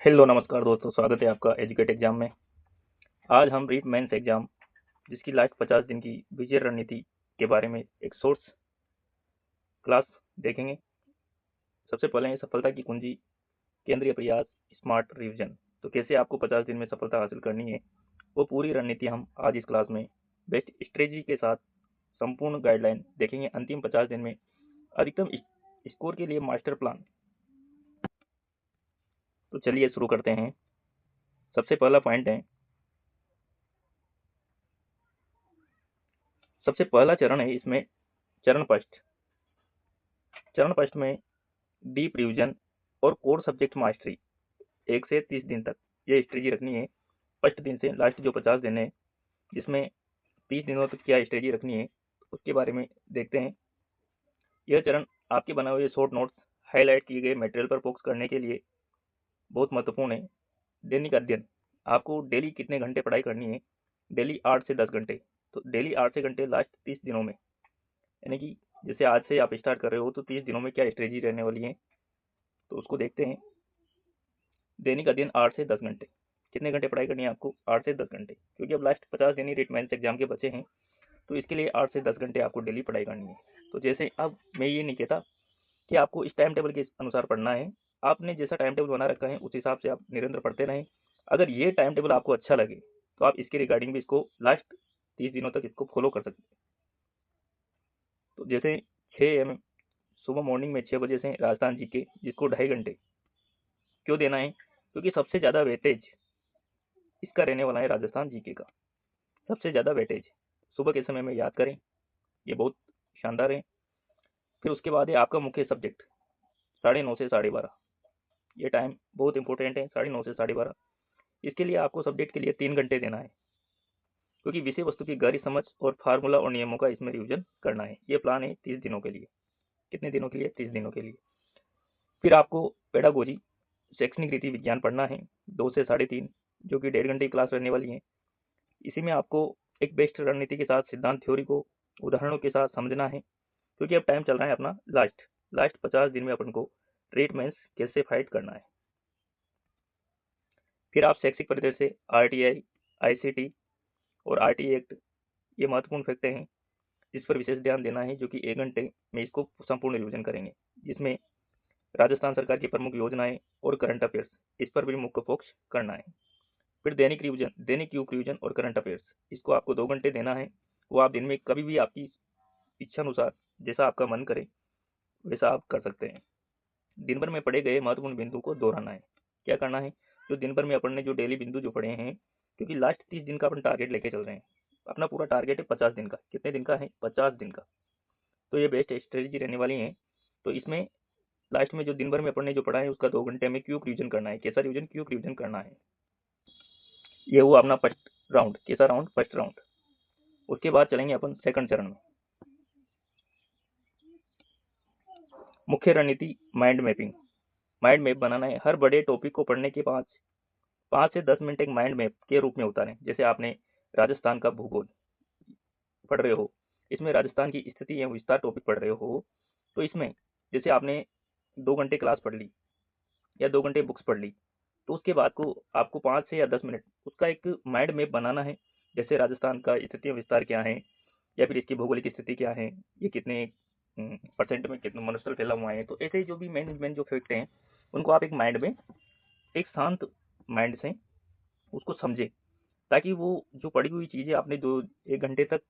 Hello नमस्कार दोस्तों, स्वागत है आपका एजुकेट एग्जाम में। आज हम रीट मेंस एग्जाम जिसकी लास्ट 50 दिन की विजय रणनीति के बारे में एक शॉर्ट्स क्लास देखेंगे। सबसे पहले है सफलता की कुंजी, केंद्रीय प्रयास, स्मार्ट रिवीजन। तो कैसे आपको 50 दिन में सफलता हासिल करनी है, वो पूरी रणनीति हम आज इस क्लास में बेस्ट स्ट्रेटजी के साथ संपूर्ण गाइडलाइन देखेंगे। अंतिम 50 दिन में अधिकतम स्कोर के लिए मास्टर प्लान। तो चलिए शुरू करते हैं। सबसे पहला पॉइंट है, सबसे पहला चरण है इसमें चरण फर्स्ट में डीप रिवीजन और कोर सब्जेक्ट मास्टरी 1 से 30 दिन तक ये स्ट्रेटजी रखनी है। फर्स्ट दिन से लास्ट जो 50 दिन है, जिसमें 30 दिनों तक क्या स्ट्रेटजी रखनी है उसके बारे में देखते हैं। यह चरण आपके बनाए हुए शॉर्ट नोट्स, हाईलाइट किए गए मटेरियल पर फोकस करने के लिए बहुत महत्वपूर्ण है। दैनिक अध्ययन, आपको डेली कितने घंटे पढ़ाई करनी है? डेली 8 से 10 घंटे। तो डेली 8 से घंटे लास्ट 30 दिनों में, यानी कि जैसे आज से आप स्टार्ट कर रहे हो तो 30 दिनों में क्या स्ट्रेटजी रहने वाली है, तो उसको देखते हैं। दैनिक अध्ययन 8 से 10 घंटे। कितने घंटे पढ़ाई करनी है आपको? 8 से 10 घंटे, क्योंकि अब लास्ट 50 दिन ही रीट मेंस एग्जाम के बचे हैं, तो इसके लिए 8 से 10 घंटे आपको डेली पढ़ाई करनी है। तो जैसे अब मैं ये नहीं कहता कि आपको इस टाइम टेबल के अनुसार पढ़ना है, आपने जैसा टाइम टेबल बना रखा है उस हिसाब से आप निरंतर पढ़ते रहें। अगर ये टाइम टेबल आपको अच्छा लगे तो आप इसके रिगार्डिंग भी इसको लास्ट 30 दिनों तक इसको फॉलो कर सकते हैं। तो जैसे 6 AM सुबह मॉर्निंग में 6 बजे से राजस्थान जी के, जिसको 2.5 घंटे क्यों देना है? क्योंकि सबसे ज़्यादा वेटेज इसका रहने वाला है राजस्थान जीके का। सबसे ज़्यादा वेटेज सुबह के समय में याद करें, ये बहुत शानदार है। फिर उसके बाद है आपका मुख्य सब्जेक्ट 9:30 से 12:30। ये टाइम बहुत इंपॉर्टेंट है, 9:30 से 12:30। इसके लिए आपको सब्जेक्ट के लिए 3 घंटे देना है, क्योंकि विषय वस्तु की गहरी समझ और फार्मूला और नियमों का इसमें रिविजन करना है। ये प्लान है 30 दिनों के लिए। कितने दिनों के लिए? 30 दिनों के लिए। फिर आपको पेडागोजी, शैक्षणिक रीति विज्ञान पढ़ना है 2 से 3:30, जो कि 1.5 घंटे की क्लास रहने वाली है। इसी में आपको एक बेस्ट रणनीति के साथ सिद्धांत थ्योरी को उदाहरणों के साथ समझना है, क्योंकि अब टाइम चल रहा है अपना लास्ट 50 दिन में अपन को रीट मेंस कैसे फाइट करना है। फिर आप शैक्षिक परिदृश्य से आरटीआई, आईसीटी और आरटीई एक्ट, ये महत्वपूर्ण फैक्टर हैं जिस पर विशेष ध्यान देना है, जो कि 1 घंटे में इसको संपूर्ण रिविजन करेंगे, जिसमें राजस्थान सरकार की प्रमुख योजनाएं और करंट अफेयर्स, इस पर भी मुख्य फोकस करना है। फिर दैनिक युग रिविजन और करंट अफेयर्स, इसको आपको 2 घंटे देना है। वो आप दिन में कभी भी आपकी इच्छा अनुसार जैसा आपका मन करे वैसा आप कर सकते हैं। दिन भर में पढ़े गए महत्वपूर्ण बिंदु को दोहराना है। क्या करना है? जो दिन भर में अपन ने जो डेली बिंदु जो पढ़े हैं, क्योंकि लास्ट 30 दिन का अपन टारगेट लेके चल रहे हैं। अपना पूरा टारगेट है 50 दिन का। कितने दिन का है? 50 दिन का। तो ये बेस्ट स्ट्रेटेजी रहने वाली है। तो इसमें लास्ट में जो दिन भर में अपन ने जो पढ़ा है उसका 2 घंटे में क्यूब रिविजन करना है। कैसा रिविजन? क्यूब रिविजन करना है। ये हुआ अपना फर्स्ट राउंड। कैसा राउंड? First round. उसके बाद चलेंगे अपन सेकंड चरण में। मुख्य रणनीति माइंड मैपिंग। माइंड मैप बनाना है। हर बड़े टॉपिक को पढ़ने के 5 से 10 मिनट एक माइंड मैप के रूप में उतारें। जैसे आपने राजस्थान का भूगोल पढ़ रहे हो, इसमें राजस्थान की स्थिति एवं विस्तार टॉपिक पढ़ रहे हो, तो इसमें जैसे आपने 2 घंटे क्लास पढ़ ली या 2 घंटे बुक्स पढ़ ली, तो उसके बाद को आपको 5 से या 10 मिनट उसका एक माइंड मैप बनाना है। जैसे राजस्थान का स्थिति एवं विस्तार क्या है, या फिर इसकी भौगोलिक स्थिति क्या है, ये कितने परसेंट में कितने मनुष्य फैला हुआ है। तो ऐसे जो भी मैनेजमेंट जो फैक्ट हैं, उनको आप एक माइंड में एक शांत माइंड से उसको समझे, ताकि वो जो पढ़ी हुई चीज़ें आपने जो 1 घंटे तक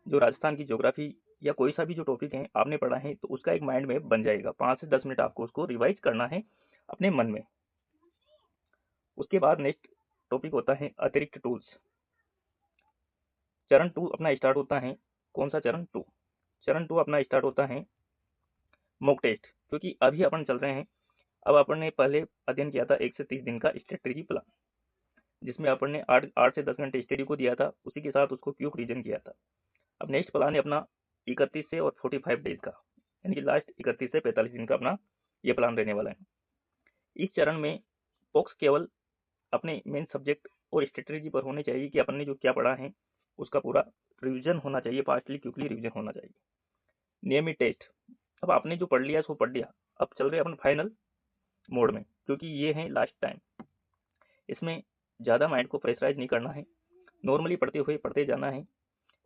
जो राजस्थान की ज्योग्राफी या कोई सा भी जो टॉपिक है आपने पढ़ा है, तो उसका एक माइंड मैप बन जाएगा। 5 से 10 मिनट आपको उसको रिवाइज करना है अपने मन में। उसके बाद नेक्स्ट टॉपिक होता है अतिरिक्त टूल्स। चरण 2 अपना स्टार्ट होता है। कौन सा चरण? 2। चरण 2 अपना स्टार्ट होता है मॉक टेस्ट। क्योंकि अभी अपन चल रहे हैं, अब अपन ने पहले अध्ययन किया था 1 से 30 दिन का स्ट्रेटजी प्लान, जिसमें अपन ने 8 से 10 घंटे स्टडी को दिया था, उसी के साथ उसको क्यूक रीजन किया था। अब नेक्स्ट प्लान है अपना 31 से और 45 डेज का, यानी कि लास्ट 31 से 45 दिन का अपना ये प्लान रहने वाला है। इस चरण में फोकस केवल अपने मेन सब्जेक्ट और स्ट्रेटजी पर होने चाहिए कि अपन ने जो क्या पढ़ा है उसका पूरा रिवीजन होना चाहिए, फास्टली क्विकली रिवीजन होना चाहिए। नियमित टेस्ट। अब आपने जो पढ़ लिया सो पढ़ लिया, अब चल रहे अपन फाइनल मोड में, क्योंकि ये है लास्ट टाइम। इसमें ज़्यादा माइंड को प्रेशराइज नहीं करना है, नॉर्मली पढ़ते हुए पढ़ते जाना है,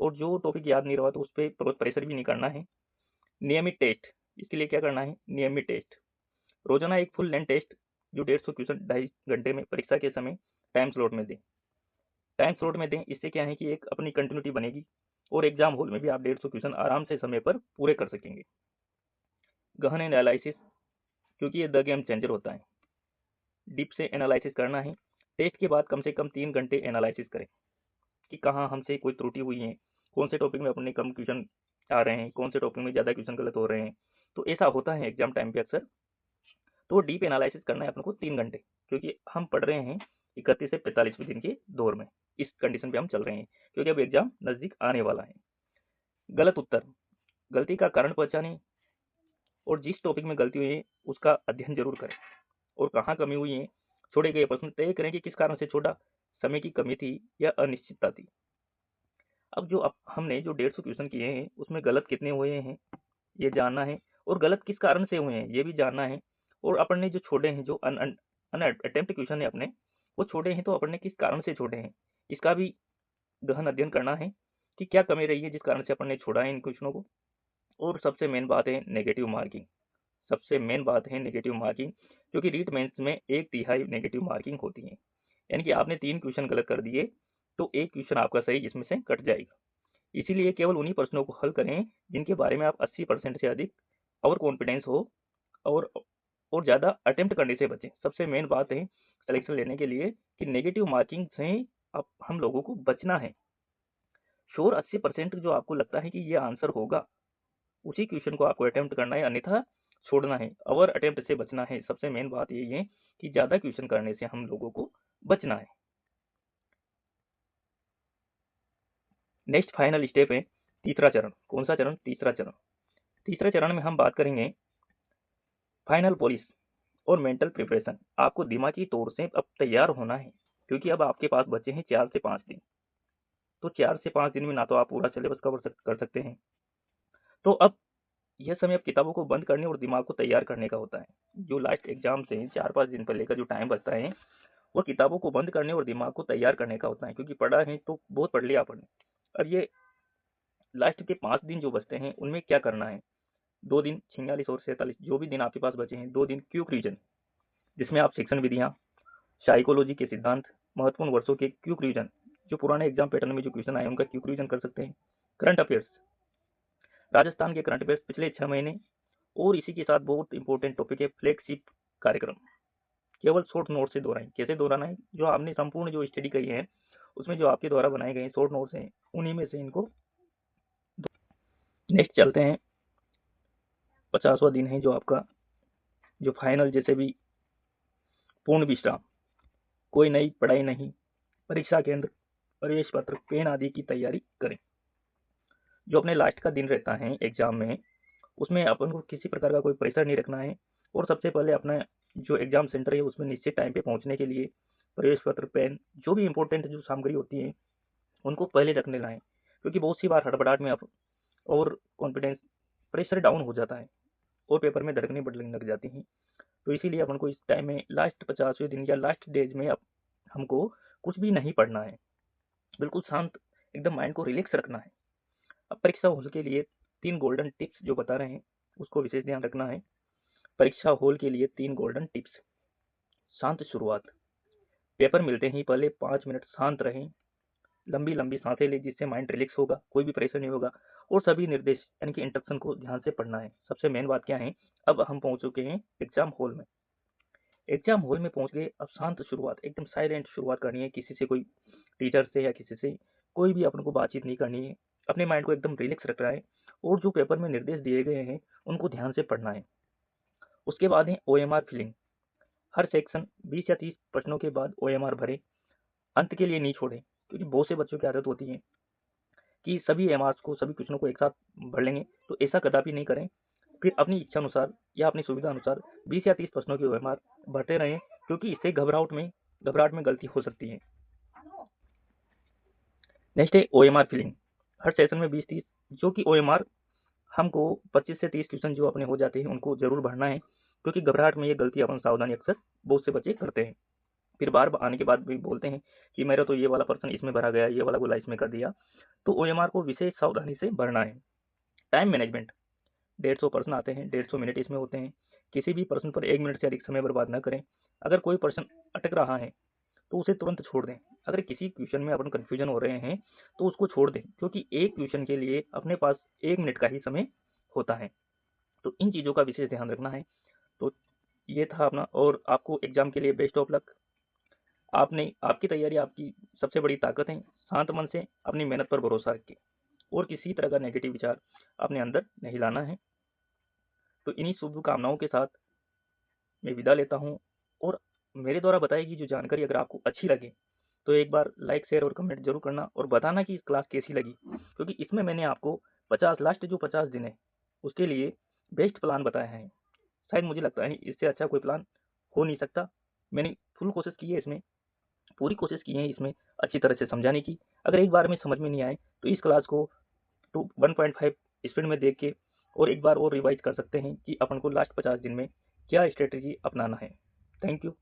और जो टॉपिक याद नहीं रहा तो उस पर प्रेशर भी नहीं करना है। नियमित टेस्ट, इसके लिए क्या करना है, नियमित टेस्ट, रोजाना एक फुल लेंथ टेस्ट जो 150 क्वेश्चन 2.5 घंटे में परीक्षा के समय टाइम स्लॉट में दें। टाइम स्लॉट में दें, इससे क्या है कि एक अपनी कंटिन्यूटी बनेगी और एग्जाम हॉल में भी आप 150 क्वेश्चन आराम से समय पर पूरे कर सकेंगे। गहन एनालिसिस, क्योंकि ये द गेम चेंजर होता है। डीप से एनालिसिस करना है, टेस्ट के बाद कम से कम 3 घंटे एनालिसिस करें कि कहाँ हमसे कोई त्रुटि हुई है, कौन से टॉपिक में अपने कम क्वेश्चन आ रहे हैं, कौन से टॉपिक में ज़्यादा क्वेश्चन गलत हो रहे हैं। तो ऐसा होता है एग्जाम टाइम पे अक्सर। तो डीप एनालिसिस करना है अपने को 3 घंटे, क्योंकि हम पढ़ रहे हैं 31 से 45वें दिन के दौर में, इस कंडीशन पे हम चल रहे हैं, क्योंकि अब एग्जाम नज़दीक आने वाला है। गलत उत्तर, गलती का कारण पहचानें और जिस टॉपिक में गलती हुई है उसका अध्ययन जरूर करें, और कहाँ कमी हुई है, छोड़े गए प्रश्न तय करें कि किस कारण से छोड़ा, समय की कमी थी या अनिश्चितता थी। अब हमने जो 150 क्वेश्चन किए हैं उसमें गलत कितने हुए हैं ये जानना है, और गलत किस कारण से हुए हैं ये भी जानना है। और अपन ने जो छोड़े हैं, जो अन अटेम्प्ट क्वेश्चन है अपने, वो छोड़े हैं तो अपन ने किस कारण से छोड़े हैं, इसका भी गहन अध्ययन करना है कि क्या कमी रही है जिस कारण से अपन ने छोड़ा है इन क्वेश्चनों को। और सबसे मेन बात है नेगेटिव मार्किंग, सबसे मेन बात है नेगेटिव मार्किंग, क्योंकि रीट मेंस में 1/3 नेगेटिव मार्किंग होती है। यानी कि आपने 3 क्वेश्चन गलत कर दिए तो 1 क्वेश्चन आपका सही जिसमें से कट जाएगा। इसीलिए केवल उन्हीं प्रश्नों को हल करें जिनके बारे में आप 80% से अधिक और कॉन्फिडेंस हो, और और ज़्यादा अटेम्प्ट करने से बचें। सबसे मेन बात है सिलेक्शन लेने के लिए कि नेगेटिव मार्किंग से अब हम लोगों को बचना है। श्योर 80% जो आपको लगता है कि ये आंसर होगा, उसी क्वेश्चन को आपको अटेम्प्ट करना है, अन्यथा छोड़ना है। ओवर अटेम्प्ट से बचना है। सबसे मेन बात यही है कि ज़्यादा क्वेश्चन करने से हम लोगों को बचना है। नेक्स्ट फाइनल स्टेप है तीसरा चरण। कौन सा चरण? तीसरा चरण। तीसरे चरण में हम बात करेंगे फाइनल पॉलिश और मेंटल प्रिपरेशन। आपको दिमागी तौर से अब तैयार होना है, क्योंकि अब आपके पास बचे हैं 4 से 5 दिन। तो 4 से 5 दिन में ना तो आप पूरा सिलेबस कवर कर सकते हैं, तो अब यह समय अब किताबों को बंद करने और दिमाग को तैयार करने का होता है। जो लास्ट एग्जाम से 4-5 दिन पर लेकर जो टाइम बचता है वो किताबों को बंद करने और दिमाग को तैयार करने का होता है, क्योंकि पढ़ा है तो बहुत पढ़ लिया आपने। अब ये लास्ट के 5 दिन जो बचते हैं उनमें क्या करना है? 2 दिन 46 और 47 जो भी दिन आपके पास बचे हैं, 2 दिन क्विक रिवीजन, जिसमें आप शिक्षण विधियाँ, साइकोलॉजी के सिद्धांत, महत्वपूर्ण वर्षों के क्विक रिवीजन, जो पुराने एग्जाम पैटर्न में जो क्वेश्चन आए उनका क्विक रिवीजन कर सकते हैं। करंट अफेयर्स, राजस्थान के करंट अफेयर्स पिछले 6 महीने, और इसी के साथ बहुत इंपॉर्टेंट टॉपिक है फ्लैगशिप कार्यक्रम। केवल शॉर्ट नोट से दोहराएं। कैसे दोहराना है? जो आपने संपूर्ण जो स्टडी करी है उसमें जो आपके द्वारा बनाए गए शॉर्ट नोट्स हैं उन्हीं में से इनको। नेक्स्ट चलते हैं 50वां दिन है जो आपका जो फाइनल, जैसे भी पूर्ण विश्राम, कोई नई पढ़ाई नहीं, परीक्षा केंद्र, प्रवेश पत्र, पेन आदि की तैयारी करें। जो अपने लास्ट का दिन रहता है एग्जाम में, उसमें अपन को किसी प्रकार का कोई प्रेशर नहीं रखना है, और सबसे पहले अपना जो एग्जाम सेंटर है उसमें निश्चित टाइम पे पहुंचने के लिए प्रवेश पत्र, पेन, जो भी इंपॉर्टेंट जो सामग्री होती है उनको पहले रख लेना है, क्योंकि बहुत सी बार हड़बड़ाहट में आप और कॉन्फिडेंस, प्रेशर डाउन हो जाता है और पेपर में धड़कनें बढ़ने लग जाती हैं। तो इसीलिए अपन को इस टाइम में लास्ट 50वें दिन या लास्ट डेज में अब हमको कुछ भी नहीं पढ़ना है, बिल्कुल शांत एकदम माइंड को रिलैक्स रखना है। अब परीक्षा हॉल के लिए 3 गोल्डन टिप्स जो बता रहे हैं उसको विशेष ध्यान रखना है। परीक्षा हॉल के लिए 3 गोल्डन टिप्स। शांत शुरुआत, पेपर मिलते ही पहले 5 मिनट शांत रहें, लंबी लंबी सांसें लें जिससे माइंड रिलैक्स होगा, कोई भी प्रेशर नहीं होगा, और सभी निर्देश यानी कि इंस्ट्रक्शन को ध्यान से पढ़ना है। सबसे मेन बात क्या है, अब हम पहुंच चुके हैं एग्जाम हॉल में। एग्जाम हॉल में पहुंच गए, अब शांत शुरुआत, एकदम साइलेंट शुरुआत करनी है। किसी से कोई टीचर से या किसी से कोई भी अपन को बातचीत नहीं करनी है, अपने माइंड को एकदम रिलैक्स रखना है, और जो पेपर में निर्देश दिए गए हैं उनको ध्यान से पढ़ना है। उसके बाद है OMR फिलिंग। हर सेक्शन 20 या 30 प्रश्नों के बाद OMR भरें, अंत के लिए नहीं छोड़ें, क्योंकि बहुत से बच्चों की आदत होती है कि सभी एमआर्स को, सभी क्वेश्चनों को एक साथ भर लेंगे, तो ऐसा कदापि नहीं करें। फिर अपनी इच्छा अनुसार या अपनी सुविधा अनुसार 20 या 30 प्रश्नों की OMR भरते रहें, क्योंकि इससे घबराहट में गलती हो सकती है। नेक्स्ट है OMR फिलिंग। हर सेशन में 20-30 जो कि OMR हमको 25 से 30 क्वेश्चन जो अपने हो जाते हैं उनको जरूर भरना है, क्योंकि घबराहट में ये गलती अपन सावधानी अक्सर बहुत से बच्चे करते हैं। फिर बार आने के बाद भी बोलते हैं कि मेरा तो ये वाला पर्सन इसमें भरा गया, ये वाला गोला इसमें कर दिया। तो ओएमआर को विशेष सावधानी से भरना है। टाइम मैनेजमेंट, 150 पर्सन आते हैं, 150 मिनट इसमें होते हैं। किसी भी पर्सन पर 1 मिनट से अधिक समय बर्बाद न करें। अगर कोई पर्सन अटक रहा है तो उसे तुरंत छोड़ दें। अगर किसी क्वेश्चन में अपन कन्फ्यूजन हो रहे हैं तो उसको छोड़ दें, क्योंकि एक क्वेश्चन के लिए अपने पास 1 मिनट का ही समय होता है। तो इन चीज़ों का विशेष ध्यान रखना है। तो ये था अपना, और आपको एग्जाम के लिए बेस्ट ऑफ लक। आपकी तैयारी आपकी सबसे बड़ी ताकत है। शांत मन से अपनी मेहनत पर भरोसा रखें और किसी तरह का नेगेटिव विचार अपने अंदर नहीं लाना है। तो इन्हीं शुभकामनाओं के साथ मैं विदा लेता हूँ। और मेरे द्वारा बताई गई जो जानकारी अगर आपको अच्छी लगे तो एक बार लाइक, शेयर और कमेंट जरूर करना और बताना कि क्लास कैसी लगी, क्योंकि इसमें मैंने आपको 50 लास्ट जो 50 दिन है उसके लिए बेस्ट प्लान बताया है। शायद मुझे लगता है इससे अच्छा कोई प्लान हो नहीं सकता। मैंने फुल कोशिश की है इसमें, पूरी कोशिश की है इसमें अच्छी तरह से समझाने की। अगर एक बार में समझ में नहीं आए तो इस क्लास को 1.5 स्पीड में देख के और एक बार और रिवाइज कर सकते हैं कि अपन को लास्ट 50 दिन में क्या स्ट्रेटेजी अपनाना है। Thank you.